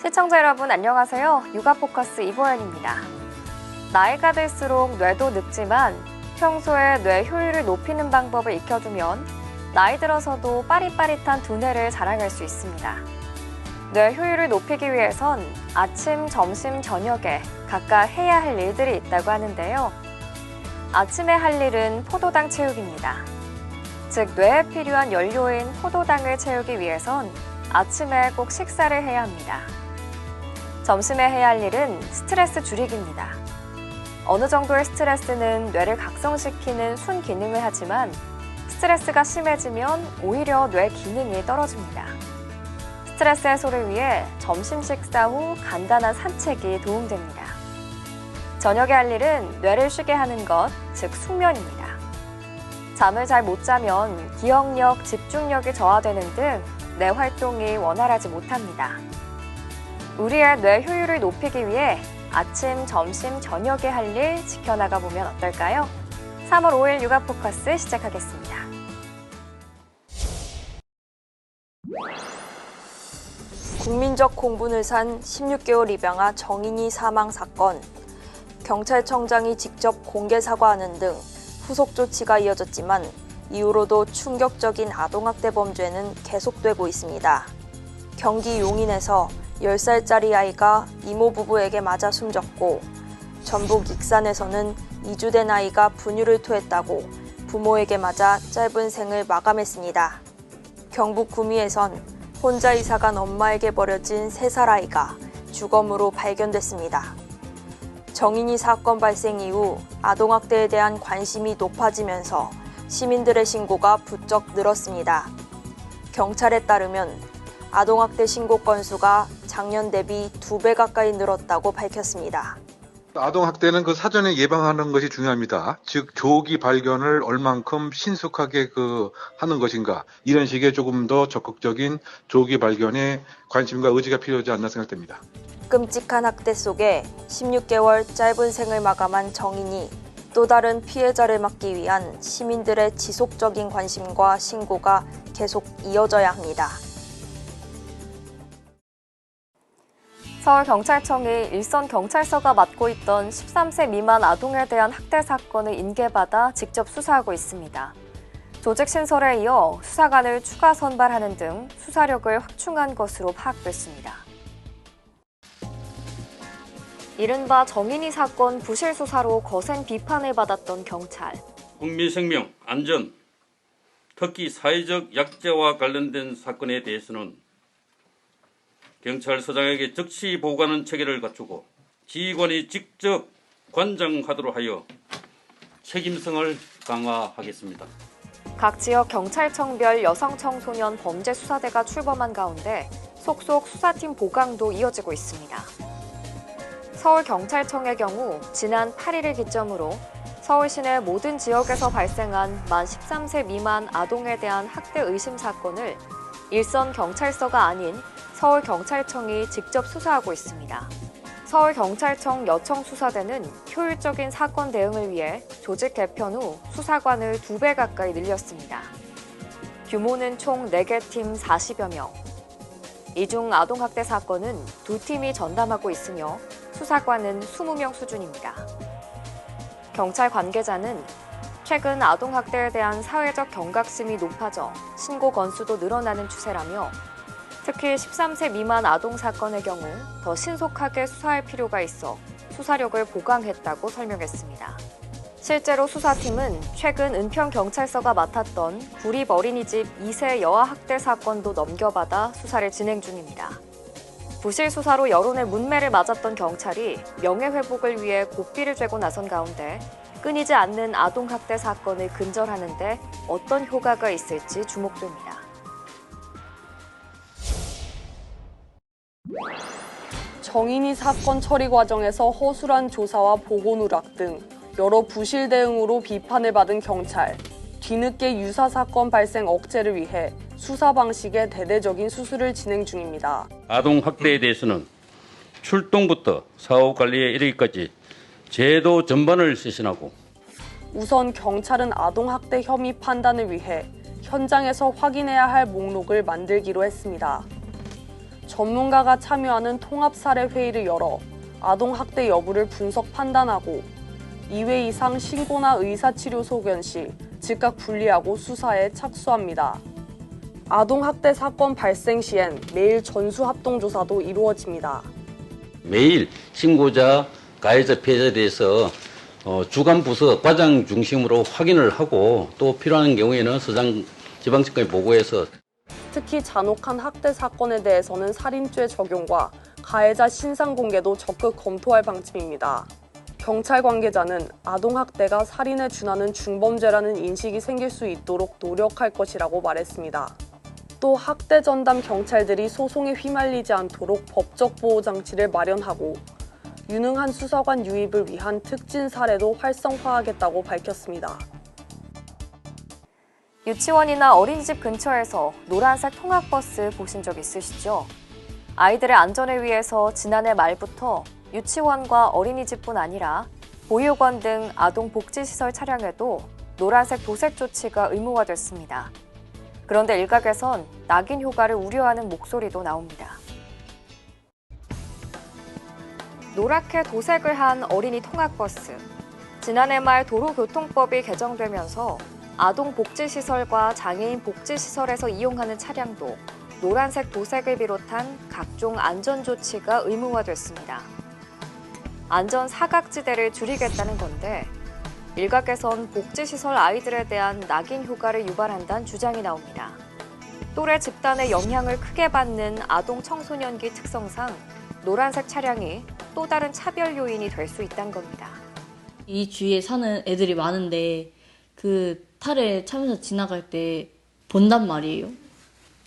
시청자 여러분 안녕하세요. 육아포커스 이보연입니다. 나이가 들수록 뇌도 늙지만 평소에 뇌 효율을 높이는 방법을 익혀두면 나이 들어서도 빠릿빠릿한 두뇌를 자랑할 수 있습니다. 뇌 효율을 높이기 위해선 아침, 점심, 저녁에 각각 해야 할 일들이 있다고 하는데요. 아침에 할 일은 포도당 채우기입니다. 즉, 뇌에 필요한 연료인 포도당을 채우기 위해선 아침에 꼭 식사를 해야 합니다. 점심에 해야 할 일은 스트레스 줄이기입니다. 어느 정도의 스트레스는 뇌를 각성시키는 순기능을 하지만 스트레스가 심해지면 오히려 뇌 기능이 떨어집니다. 스트레스 해소를 위해 점심 식사 후 간단한 산책이 도움됩니다. 저녁에 할 일은 뇌를 쉬게 하는 것, 즉 숙면입니다. 잠을 잘 못 자면 기억력, 집중력이 저하되는 등 뇌 활동이 원활하지 못합니다. 우리의 뇌 효율을 높이기 위해 아침, 점심, 저녁에 할 일 지켜나가 보면 어떨까요? 3월 5일 육아포커스 시작하겠습니다. 국민적 공분을 산 16개월 입양아 정인이 사망 사건. 경찰청장이 직접 공개 사과하는 등 후속 조치가 이어졌지만 이후로도 충격적인 아동학대 범죄는 계속되고 있습니다. 경기 용인에서 10살짜리 아이가 이모 부부에게 맞아 숨졌고, 전북 익산에서는 2주 된 아이가 분유를 토했다고 부모에게 맞아 짧은 생을 마감했습니다. 경북 구미에선 혼자 이사간 엄마에게 버려진 3살 아이가 주검으로 발견됐습니다. 정인이 사건 발생 이후 아동학대에 대한 관심이 높아지면서 시민들의 신고가 부쩍 늘었습니다. 경찰에 따르면 아동학대 신고 건수가 작년 대비 2배 가까이 늘었다고 밝혔습니다. 아동학대는 그 사전에 예방하는 것이 중요합니다. 즉 조기 발견을 얼만큼 신속하게 하는 것인가, 이런 식의 조금 더 적극적인 조기 발견에 관심과 의지가 필요하지 않나 생각됩니다. 끔찍한 학대 속에 16개월 짧은 생을 마감한 정인이 또 다른 피해자를 막기 위한 시민들의 지속적인 관심과 신고가 계속 이어져야 합니다. 서울경찰청이 일선경찰서가 맡고 있던 13세 미만 아동에 대한 학대 사건을 인계받아 직접 수사하고 있습니다. 조직 신설에 이어 수사관을 추가 선발하는 등 수사력을 확충한 것으로 파악됐습니다. 이른바 정인이 사건 부실 수사로 거센 비판을 받았던 경찰. 국민 생명, 안전, 특히 사회적 약자와 관련된 사건에 대해서는 경찰서장에게 즉시 보고하는 체계를 갖추고 지휘관이 직접 관장하도록 하여 책임성을 강화하겠습니다. 각 지역 경찰청별 여성청소년 범죄수사대가 출범한 가운데 속속 수사팀 보강도 이어지고 있습니다. 서울경찰청의 경우 지난 8일을 기점으로 서울 시내 모든 지역에서 발생한 만 13세 미만 아동에 대한 학대 의심 사건을 일선 경찰서가 아닌 서울경찰청이 직접 수사하고 있습니다. 서울경찰청 여청수사대는 효율적인 사건 대응을 위해 조직 개편 후 수사관을 2배 가까이 늘렸습니다. 규모는 총 4개 팀 40여 명. 이 중 아동학대 사건은 2팀이 전담하고 있으며 수사관은 20명 수준입니다. 경찰 관계자는 최근 아동학대에 대한 사회적 경각심이 높아져 신고 건수도 늘어나는 추세라며 특히 13세 미만 아동 사건의 경우 더 신속하게 수사할 필요가 있어 수사력을 보강했다고 설명했습니다. 실제로 수사팀은 최근 은평경찰서가 맡았던 구립 어린이집 2세 여아 학대 사건도 넘겨받아 수사를 진행 중입니다. 부실 수사로 여론의 문매를 맞았던 경찰이 명예회복을 위해 고삐를 쬐고 나선 가운데 끊이지 않는 아동학대 사건을 근절하는 데 어떤 효과가 있을지 주목됩니다. 정인이 사건 처리 과정에서 허술한 조사와 보고 누락 등 여러 부실 대응으로 비판을 받은 경찰. 뒤늦게 유사 사건 발생 억제를 위해 수사 방식의 대대적인 수술을 진행 중입니다. 아동학대에 대해서는 출동부터 사후 관리에 이르기까지 제도 전반을 쇄신하고 우선 경찰은 아동학대 혐의 판단을 위해 현장에서 확인해야 할 목록을 만들기로 했습니다. 전문가가 참여하는 통합 사례 회의를 열어 아동 학대 여부를 분석 판단하고 2회 이상 신고나 의사치료 소견 시 즉각 분리하고 수사에 착수합니다. 아동 학대 사건 발생 시엔 매일 전수 합동 조사도 이루어집니다. 매일 신고자, 가해자, 피해자에 대해서 주간 부서 과장 중심으로 확인을 하고 또 필요한 경우에는 서장 지방청까지 보고해서 특히 잔혹한 학대 사건에 대해서는 살인죄 적용과 가해자 신상 공개도 적극 검토할 방침입니다. 경찰 관계자는 아동 학대가 살인에 준하는 중범죄라는 인식이 생길 수 있도록 노력할 것이라고 말했습니다. 또 학대 전담 경찰들이 소송에 휘말리지 않도록 법적 보호 장치를 마련하고 유능한 수사관 유입을 위한 특진 사례도 활성화하겠다고 밝혔습니다. 유치원이나 어린이집 근처에서 노란색 통학버스 보신 적 있으시죠? 아이들의 안전을 위해서 지난해 말부터 유치원과 어린이집뿐 아니라 보육원 등 아동복지시설 차량에도 노란색 도색 조치가 의무화됐습니다. 그런데 일각에선 낙인 효과를 우려하는 목소리도 나옵니다. 노랗게 도색을 한 어린이 통학버스. 지난해 말 도로교통법이 개정되면서 아동복지시설과 장애인 복지시설에서 이용하는 차량도 노란색 도색을 비롯한 각종 안전조치가 의무화됐습니다. 안전 사각지대를 줄이겠다는 건데 일각에선 복지시설 아이들에 대한 낙인 효과를 유발한다는 주장이 나옵니다. 또래 집단의 영향을 크게 받는 아동 청소년기 특성상 노란색 차량이 또 다른 차별 요인이 될 수 있다는 겁니다. 이 주위에 사는 애들이 많은데 그 탈에 차면서 지나갈 때 본단 말이에요.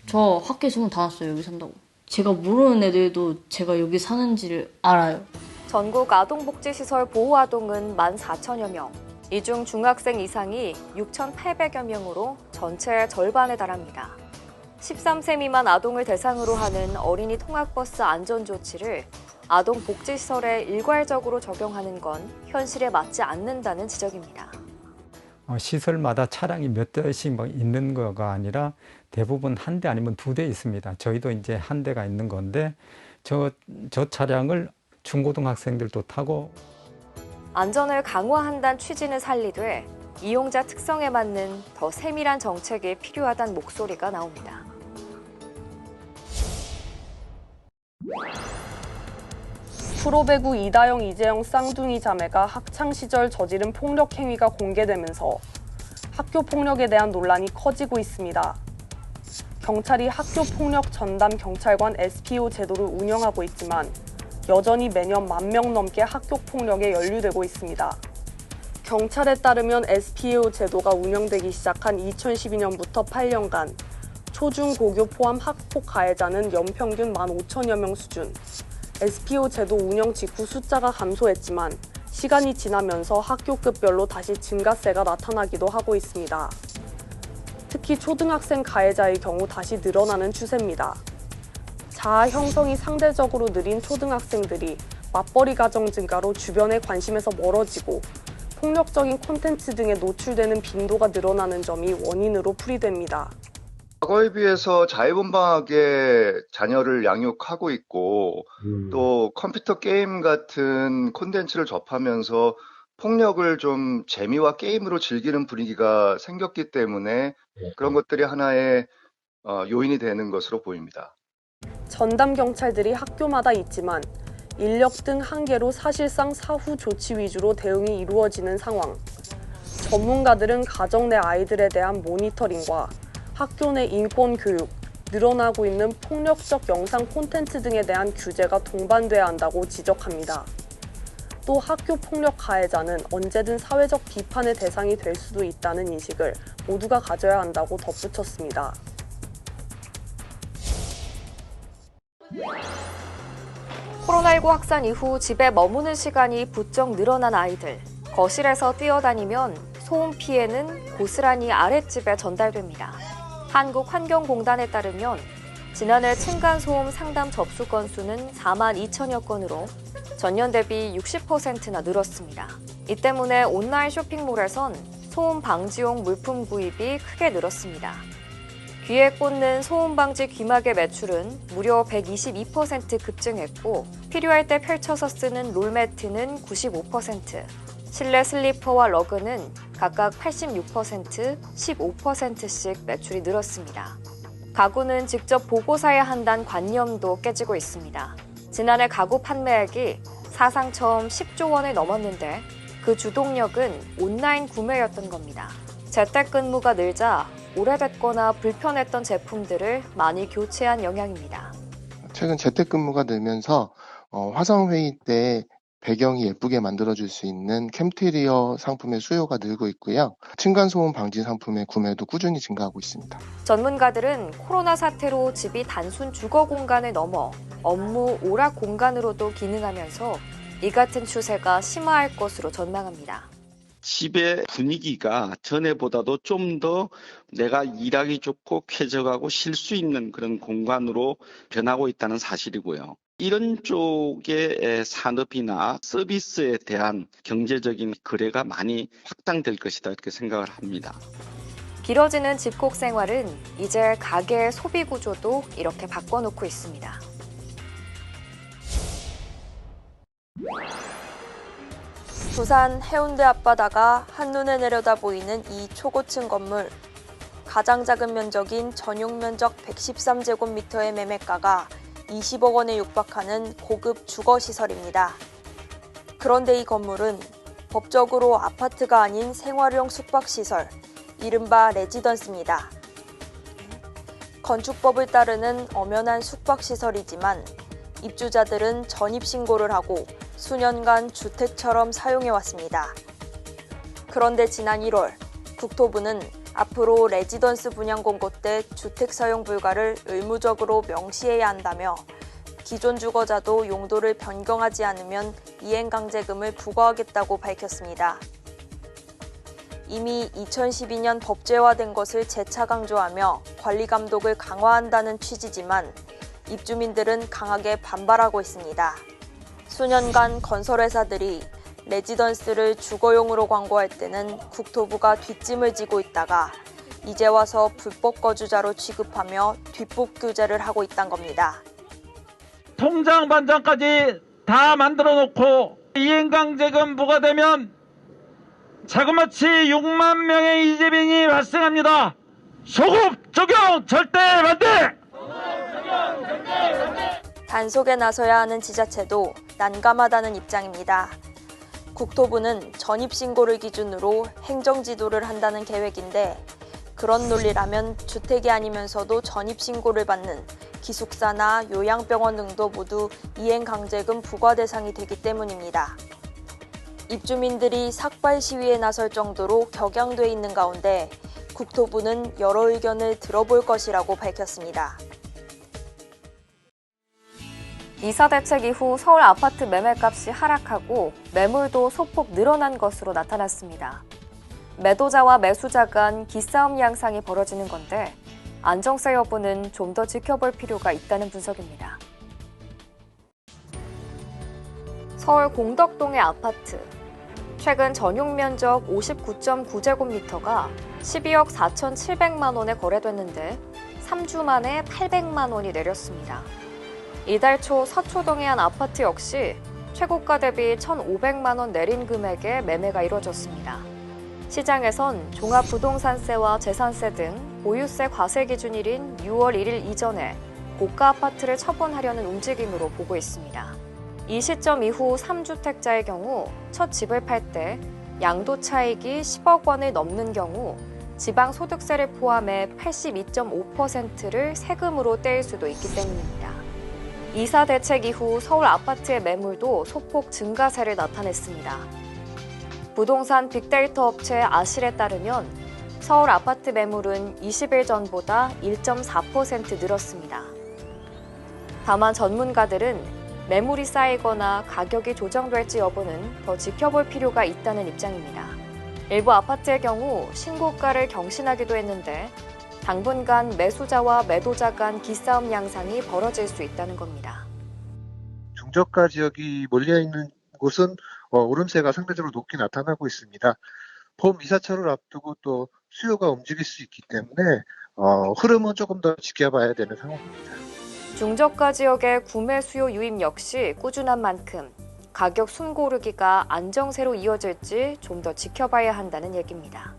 저 학교에 소문 다 났어요. 여기 산다고. 제가 모르는 애들도 제가 여기 사는지를 알아요. 전국 아동복지시설 보호아동은 14,000여 명. 이 중 중학생 이상이 6,800여 명으로 전체의 절반에 달합니다. 13세 미만 아동을 대상으로 하는 어린이 통학버스 안전조치를 아동복지시설에 일괄적으로 적용하는 건 현실에 맞지 않는다는 지적입니다. 시설마다 차량이 몇 대씩 있는 거가 아니라 대부분 한 대 아니면 2대 있습니다. 저희도 이제 한 대가 있는 건데 저 차량을 중고등학생들도 타고 안전을 강화한다는 취지는 살리되 이용자 특성에 맞는 더 세밀한 정책이 필요하다는 목소리가 나옵니다. 프로배구 이다영, 이재영 쌍둥이 자매가 학창시절 저지른 폭력 행위가 공개되면서 학교 폭력에 대한 논란이 커지고 있습니다. 경찰이 학교 폭력 전담 경찰관 SPO 제도를 운영하고 있지만 여전히 매년 10,000명 넘게 학교 폭력에 연루되고 있습니다. 경찰에 따르면 SPO 제도가 운영되기 시작한 2012년부터 8년간 초중 고교 포함 학폭 가해자는 연평균 15,000여 명 수준. SPO 제도 운영 직후 숫자가 감소했지만 시간이 지나면서 학교급별로 다시 증가세가 나타나기도 하고 있습니다. 특히 초등학생 가해자의 경우 다시 늘어나는 추세입니다. 자아 형성이 상대적으로 느린 초등학생들이 맞벌이 가정 증가로 주변의 관심에서 멀어지고 폭력적인 콘텐츠 등에 노출되는 빈도가 늘어나는 점이 원인으로 풀이됩니다. 과거에 비해서 자유분방하게 자녀를 양육하고 있고 또 컴퓨터 게임 같은 콘텐츠를 접하면서 폭력을 좀 재미와 게임으로 즐기는 분위기가 생겼기 때문에 그런 것들이 하나의 요인이 되는 것으로 보입니다. 전담 경찰들이 학교마다 있지만 인력 등 한계로 사실상 사후 조치 위주로 대응이 이루어지는 상황. 전문가들은 가정 내 아이들에 대한 모니터링과 학교 내 인권 교육, 늘어나고 있는 폭력적 영상 콘텐츠 등에 대한 규제가 동반돼야 한다고 지적합니다. 또 학교 폭력 가해자는 언제든 사회적 비판의 대상이 될 수도 있다는 인식을 모두가 가져야 한다고 덧붙였습니다. 코로나19 확산 이후 집에 머무는 시간이 부쩍 늘어난 아이들. 거실에서 뛰어다니면 소음 피해는 고스란히 아랫집에 전달됩니다. 한국환경공단에 따르면 지난해 층간소음 상담 접수 건수는 42,000여 건으로 전년 대비 60%나 늘었습니다. 이 때문에 온라인 쇼핑몰에선 소음 방지용 물품 구입이 크게 늘었습니다. 귀에 꽂는 소음 방지 귀마개 매출은 무려 122% 급증했고 필요할 때 펼쳐서 쓰는 롤매트는 95%, 실내 슬리퍼와 러그는 각각 86%, 15%씩 매출이 늘었습니다. 가구는 직접 보고 사야 한다는 관념도 깨지고 있습니다. 지난해 가구 판매액이 사상 처음 10조 원을 넘었는데 그 주동력은 온라인 구매였던 겁니다. 재택근무가 늘자 오래됐거나 불편했던 제품들을 많이 교체한 영향입니다. 최근 재택근무가 늘면서 화상회의 때 배경이 예쁘게 만들어줄 수 있는 캠테리어 상품의 수요가 늘고 있고요. 층간소음 방지 상품의 구매도 꾸준히 증가하고 있습니다. 전문가들은 코로나 사태로 집이 단순 주거 공간을 넘어 업무 오락 공간으로도 기능하면서 이 같은 추세가 심화할 것으로 전망합니다. 집의 분위기가 전에보다도 좀 더 내가 일하기 좋고 쾌적하고 쉴 수 있는 그런 공간으로 변하고 있다는 사실이고요. 이런 쪽의 산업이나 서비스에 대한 경제적인 거래가 많이 확장될 것이다 이렇게 생각을 합니다. 길어지는 집콕 생활은 이제 가게의 소비 구조도 이렇게 바꿔놓고 있습니다. 부산 해운대 앞바다가 한눈에 내려다 보이는 이 초고층 건물. 가장 작은 면적인 전용 면적 113제곱미터의 매매가가 20억 원에 육박하는 고급 주거시설입니다. 그런데 이 건물은 법적으로 아파트가 아닌 생활용 숙박시설, 이른바 레지던스입니다. 건축법을 따르는 엄연한 숙박시설이지만 입주자들은 전입신고를 하고 수년간 주택처럼 사용해왔습니다. 그런데 지난 1월 국토부는 앞으로 레지던스 분양 공고 때 주택 사용 불가를 의무적으로 명시해야 한다며 기존 주거자도 용도를 변경하지 않으면 이행강제금을 부과하겠다고 밝혔습니다. 이미 2012년 법제화된 것을 재차 강조하며 관리 감독을 강화한다는 취지지만 입주민들은 강하게 반발하고 있습니다. 수년간 건설회사들이 레지던스를 주거용으로 광고할 때는 국토부가 뒷짐을 지고 있다가 이제 와서 불법 거주자로 취급하며 뒷북 규제를 하고 있단 겁니다. 통장 반장까지 다 만들어 놓고 이행강제금 부과되면 자그마치 6만 명의 이재민이 발생합니다. 소급 적용 절대 반대! 단속에 나서야 하는 지자체도 난감하다는 입장입니다. 국토부는 전입신고를 기준으로 행정지도를 한다는 계획인데 그런 논리라면 주택이 아니면서도 전입신고를 받는 기숙사나 요양병원 등도 모두 이행강제금 부과 대상이 되기 때문입니다. 입주민들이 삭발 시위에 나설 정도로 격양돼 있는 가운데 국토부는 여러 의견을 들어볼 것이라고 밝혔습니다. 이사 대책 이후 서울 아파트 매매값이 하락하고 매물도 소폭 늘어난 것으로 나타났습니다. 매도자와 매수자 간 기싸움 양상이 벌어지는 건데 안정세 여부는 좀 더 지켜볼 필요가 있다는 분석입니다. 서울 공덕동의 아파트. 최근 전용 면적 59.9제곱미터가 12억 4,700만 원에 거래됐는데 3주 만에 800만 원이 내렸습니다. 이달 초 서초동의 한 아파트 역시 최고가 대비 1,500만 원 내린 금액에 매매가 이뤄졌습니다. 시장에선 종합부동산세와 재산세 등 보유세 과세 기준일인 6월 1일 이전에 고가 아파트를 처분하려는 움직임으로 보고 있습니다. 이 시점 이후 3주택자의 경우 첫 집을 팔 때 양도 차익이 10억 원을 넘는 경우 지방소득세를 포함해 82.5%를 세금으로 떼일 수도 있기 때문입니다. 이사 대책 이후 서울 아파트의 매물도 소폭 증가세를 나타냈습니다. 부동산 빅데이터 업체 아실에 따르면 서울 아파트 매물은 20일 전보다 1.4% 늘었습니다. 다만 전문가들은 매물이 쌓이거나 가격이 조정될지 여부는 더 지켜볼 필요가 있다는 입장입니다. 일부 아파트의 경우 신고가를 경신하기도 했는데 당분간 매수자와 매도자 간 기싸움 양상이 벌어질 수 있다는 겁니다. 중저가 지역이 몰려있는 곳은 오름세가 상대적으로 높게 나타나고 있습니다. 봄 이사철을 앞두고 또 수요가 움직일 수 있기 때문에 흐름은 조금 더 지켜봐야 되는 상황입니다. 중저가 지역의 구매 수요 유입 역시 꾸준한 만큼 가격 숨고르기가 안정세로 이어질지 좀 더 지켜봐야 한다는 얘기입니다.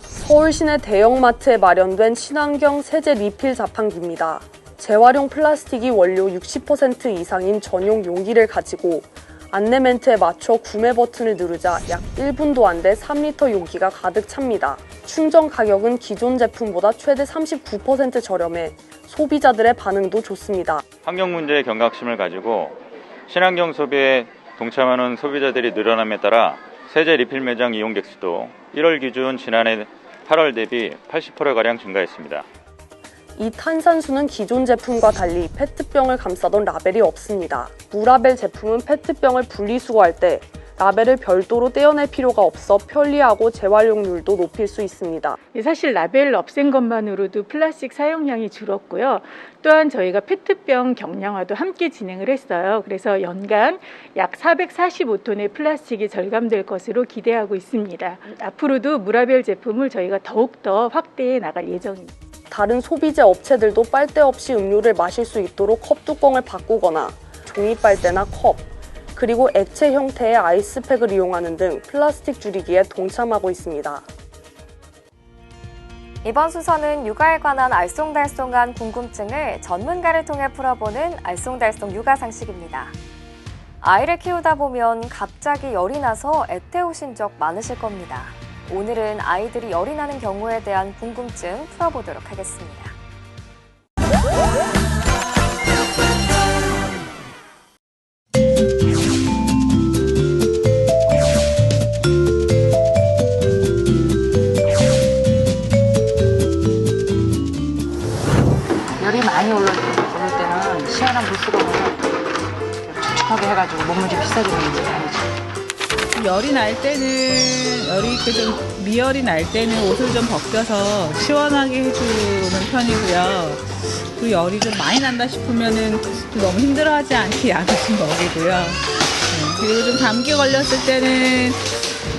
서울 시내 대형마트에 마련된 친환경 세제 리필 자판기입니다. 재활용 플라스틱이 원료 60% 이상인 전용 용기를 가지고 안내 멘트에 맞춰 구매 버튼을 누르자 약 1분도 안 돼 3리터 용기가 가득 찹니다. 충전 가격은 기존 제품보다 최대 39% 저렴해 소비자들의 반응도 좋습니다. 환경 문제의 경각심을 가지고 친환경 소비에 동참하는 소비자들이 늘어남에 따라 세제 리필 매장 이용객 수도 1월 기준 지난해 8월 대비 80%가량 증가했습니다. 이 탄산수는 기존 제품과 달리 페트병을 감싸던 라벨이 없습니다. 무라벨 제품은 페트병을 분리수거할 때 라벨을 별도로 떼어낼 필요가 없어 편리하고 재활용률도 높일 수 있습니다. 사실 라벨을 없앤 것만으로도 플라스틱 사용량이 줄었고요. 또한 저희가 페트병 경량화도 함께 진행을 했어요. 그래서 연간 약 445톤의 플라스틱이 절감될 것으로 기대하고 있습니다. 앞으로도 무라벨 제품을 저희가 더욱더 확대해 나갈 예정입니다. 다른 소비재 업체들도 빨대 없이 음료를 마실 수 있도록 컵 뚜껑을 바꾸거나 종이 빨대나 컵, 그리고 액체 형태의 아이스팩을 이용하는 등 플라스틱 줄이기에 동참하고 있습니다. 이번 순서는 육아에 관한 알쏭달쏭한 궁금증을 전문가를 통해 풀어보는 알쏭달쏭 육아 상식입니다. 아이를 키우다 보면 갑자기 열이 나서 애태우신 적 많으실 겁니다. 오늘은 아이들이 열이 나는 경우에 대한 궁금증 풀어보도록 하겠습니다. 열이 많이 오를 때는 시원한 물 쓰고 축축하게 해가지고 몸을 좀 비싸게 먹는 게 아니죠. 열이 날 때는 열이 이렇게 좀 미열이 날 때는 옷을 좀 벗겨서 시원하게 해주는 편이고요. 그 열이 좀 많이 난다 싶으면은 너무 힘들어하지 않게 약을 좀 먹이고요. 그리고 좀 감기 걸렸을 때는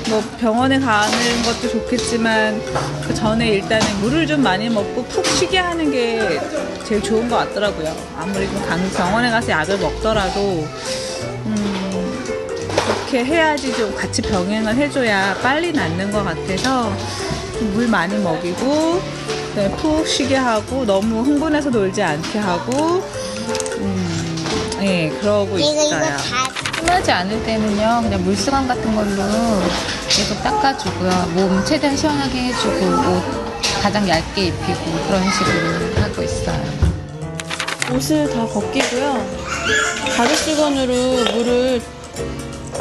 뭐 병원에 가는 것도 좋겠지만 그 전에 일단은 물을 좀 많이 먹고 푹 쉬게 하는 게 제일 좋은 것 같더라고요. 아무리 좀 병원에 가서 약을 먹더라도 그렇게 해야지 좀 같이 병행을 해줘야 빨리 낫는 것 같아서 물 많이 먹이고 그다음에 푹 쉬게 하고 너무 흥분해서 놀지 않게 하고 그러고 있어요. 심하지 않을 때는요, 그냥 물수건 같은 걸로 계속 닦아주고요. 몸 최대한 시원하게 해주고, 옷 가장 얇게 입히고, 그런 식으로 하고 있어요. 옷을 다 벗기고요. 가죽수건으로 물을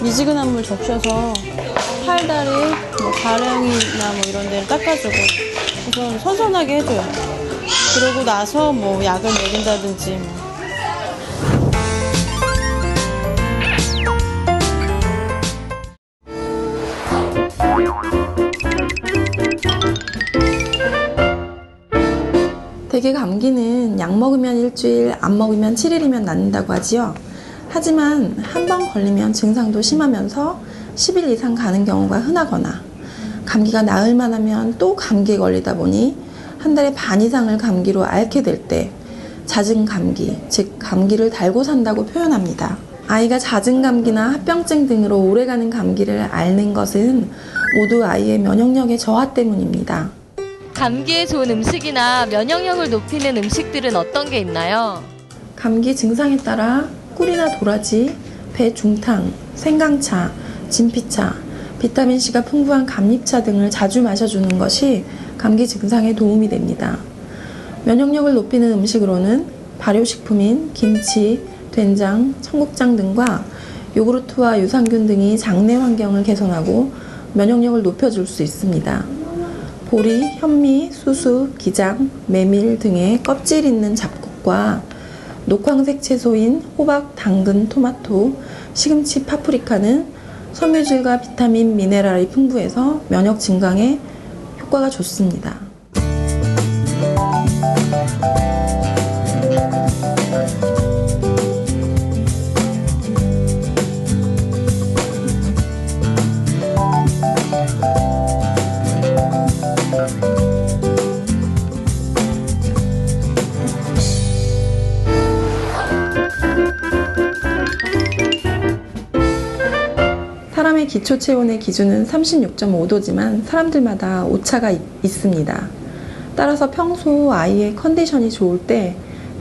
미지근한 물 적셔서 팔다리, 뭐 가랭이나 뭐 이런 데를 닦아주고 우선 선선하게 해줘요. 그러고 나서 뭐 약을 먹인다든지 뭐. 대개 감기는 약 먹으면 일주일, 안 먹으면 7일이면 낫는다고 하지요. 하지만 한 번 걸리면 증상도 심하면서 10일 이상 가는 경우가 흔하거나 감기가 나을 만하면 또 감기에 걸리다 보니 한 달에 반 이상을 감기로 앓게 될 때 잦은 감기, 즉 감기를 달고 산다고 표현합니다. 아이가 잦은 감기나 합병증 등으로 오래가는 감기를 앓는 것은 모두 아이의 면역력의 저하 때문입니다. 감기에 좋은 음식이나 면역력을 높이는 음식들은 어떤 게 있나요? 감기 증상에 따라 꿀이나 도라지, 배 중탕, 생강차, 진피차, 비타민C가 풍부한 감잎차 등을 자주 마셔주는 것이 감기 증상에 도움이 됩니다. 면역력을 높이는 음식으로는 발효식품인 김치, 된장, 청국장 등과 요구르트와 유산균 등이 장내 환경을 개선하고 면역력을 높여줄 수 있습니다. 보리, 현미, 수수, 기장, 메밀 등의 껍질 있는 잡곡과 녹황색 채소인 호박, 당근, 토마토, 시금치, 파프리카는 섬유질과 비타민, 미네랄이 풍부해서 면역 증강에 효과가 좋습니다. 사람의 기초 체온의 기준은 36.5도지만 사람들마다 오차가 있습니다. 따라서 평소 아이의 컨디션이 좋을 때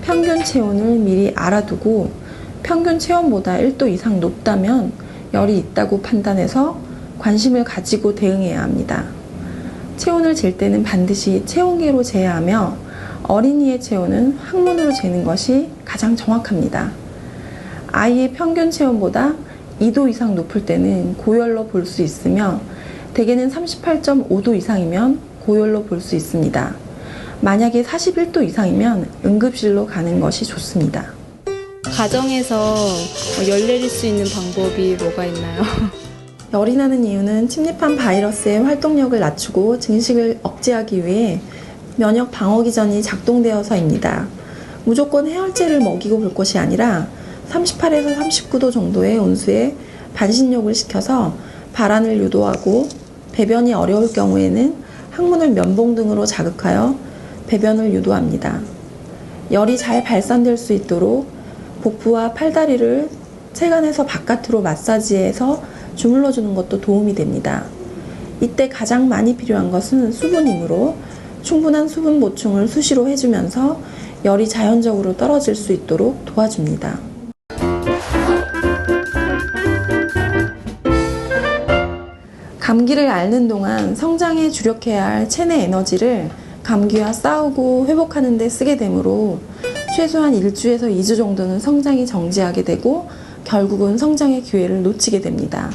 평균 체온을 미리 알아두고 평균 체온보다 1도 이상 높다면 열이 있다고 판단해서 관심을 가지고 대응해야 합니다. 체온을 잴 때는 반드시 체온계로 재야 하며 어린이의 체온은 항문으로 재는 것이 가장 정확합니다. 아이의 평균 체온보다 2도 이상 높을 때는 고열로 볼 수 있으며 대개는 38.5도 이상이면 고열로 볼 수 있습니다. 만약에 41도 이상이면 응급실로 가는 것이 좋습니다. 가정에서 열 내릴 수 있는 방법이 뭐가 있나요? 열이 나는 이유는 침입한 바이러스의 활동력을 낮추고 증식을 억제하기 위해 면역 방어 기전이 작동되어서입니다. 무조건 해열제를 먹이고 볼 것이 아니라 38에서 39도 정도의 온수에 반신욕을 시켜서 발안을 유도하고 배변이 어려울 경우에는 항문을 면봉 등으로 자극하여 배변을 유도합니다. 열이 잘 발산될 수 있도록 복부와 팔다리를 체간에서 바깥으로 마사지해서 주물러 주는 것도 도움이 됩니다. 이때 가장 많이 필요한 것은 수분이므로 충분한 수분 보충을 수시로 해주면서 열이 자연적으로 떨어질 수 있도록 도와줍니다. 감기를 앓는 동안 성장에 주력해야 할 체내 에너지를 감기와 싸우고 회복하는 데 쓰게 되므로 최소한 1주에서 2주 정도는 성장이 정지하게 되고 결국은 성장의 기회를 놓치게 됩니다.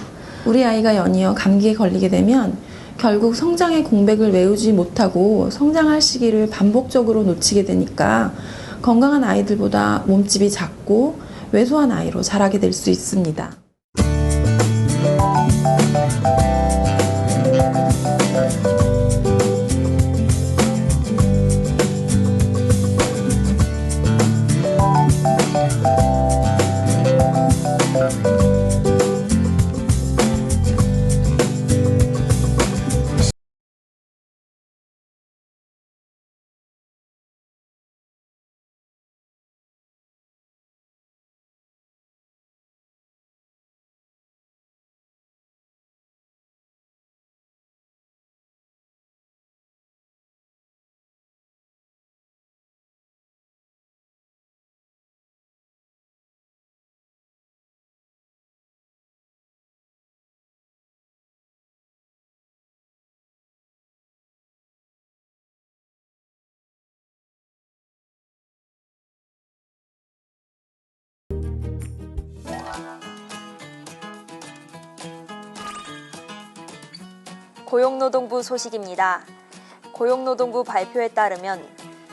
우리 아이가 연이어 감기에 걸리게 되면 결국 성장의 공백을 메우지 못하고 성장할 시기를 반복적으로 놓치게 되니까 건강한 아이들보다 몸집이 작고 왜소한 아이로 자라게 될 수 있습니다. 고용노동부 소식입니다. 고용노동부 발표에 따르면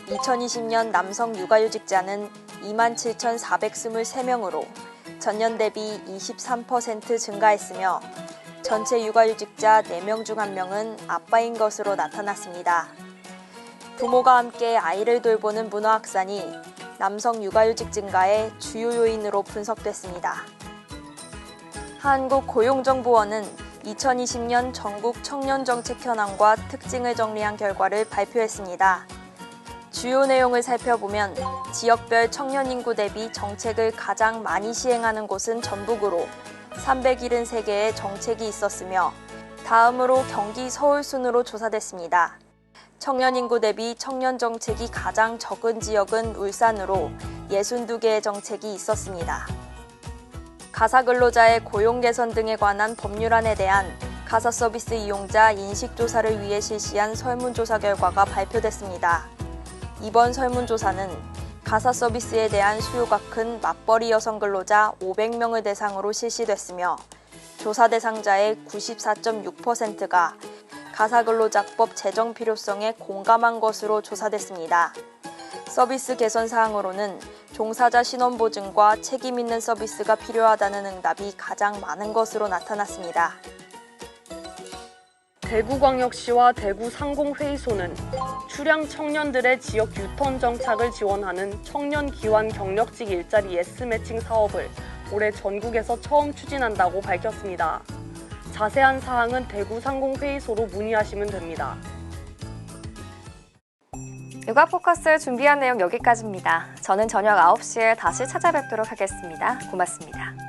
2020년 남성 육아휴직자는 27,423명으로 전년 대비 23% 증가했으며 전체 육아휴직자 4명 중 1명은 아빠인 것으로 나타났습니다. 부모가 함께 아이를 돌보는 문화 확산이 남성 육아휴직 증가의 주요 요인으로 분석됐습니다. 한국고용정보원은 2020년 전국 청년정책 현황과 특징을 정리한 결과를 발표했습니다. 주요 내용을 살펴보면 지역별 청년 인구 대비 정책을 가장 많이 시행하는 곳은 전북으로 373개의 정책이 있었으며 다음으로 경기 서울 순으로 조사됐습니다. 청년 인구 대비 청년 정책이 가장 적은 지역은 울산으로 62개의 정책이 있었습니다. 가사근로자의 고용 개선 등에 관한 법률안에 대한 가사서비스 이용자 인식조사를 위해 실시한 설문조사 결과가 발표됐습니다. 이번 설문조사는 가사서비스에 대한 수요가 큰 맞벌이 여성 근로자 500명을 대상으로 실시됐으며 조사 대상자의 94.6%가 가사근로자법 제정 필요성에 공감한 것으로 조사됐습니다. 서비스 개선 사항으로는 종사자 신원 보증과 책임 있는 서비스가 필요하다는 응답이 가장 많은 것으로 나타났습니다. 대구광역시와 대구상공회의소는 출향 청년들의 지역 유턴 정착을 지원하는 청년 기환 경력직 일자리 예스 매칭 사업을 올해 전국에서 처음 추진한다고 밝혔습니다. 자세한 사항은 대구상공회의소로 문의하시면 됩니다. 육아 포커스 준비한 내용 여기까지입니다. 저는 저녁 9시에 다시 찾아뵙도록 하겠습니다. 고맙습니다.